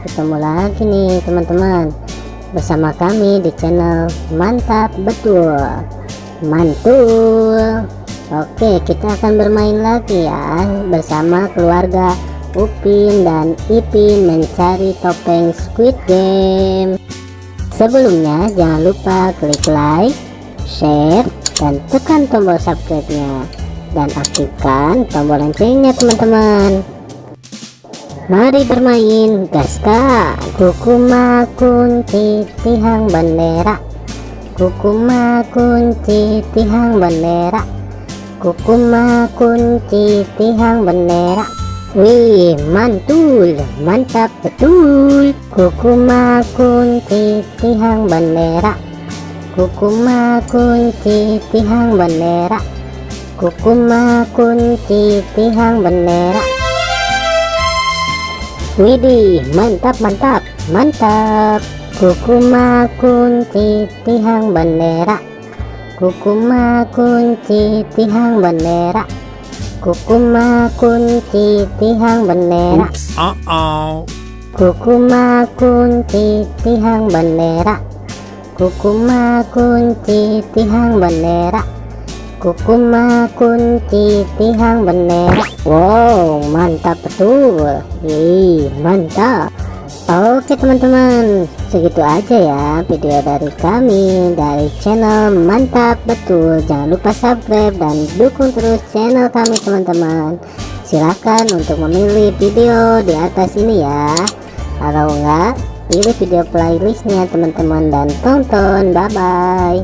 ketemu lagi nih teman-teman bersama kami di channel Mantap Betul Mantul. Oke, kita akan bermain lagi ya bersama keluarga Upin dan Ipin mencari topeng Squid Game. Sebelumnya jangan lupa klik like, share, dan tekan tombol subscribe-nya dan aktifkan tombol loncengnya teman-teman. Mari bermain, gaskan. Kukuma kunci tihang bendera, kukuma kunci tihang bendera, kukuma kunci tihang bendera. Wih, mantul, mantap betul. Kukuma kunci tihang bendera, kukuma kunci tihang bendera, kukuma kunci tihang bendera. Widih, mantap mantap mantap. Kukuma kunci tihang bendera, kukuma kunci tihang bendera, kukuma kunci tihang bendera. Kukuma kunci tihang bendera, kukuma kunci tihang bendera, kukuma kunci tihang bendera. Wow, mantap betul. Mantap. Oke teman-teman, segitu aja ya video dari kami dari channel Mantap Betul. Jangan lupa subscribe dan dukung terus channel kami teman-teman. Silahkan untuk memilih video di atas ini ya. Kalau enggak, pilih video playlistnya teman-teman dan tonton. Bye bye.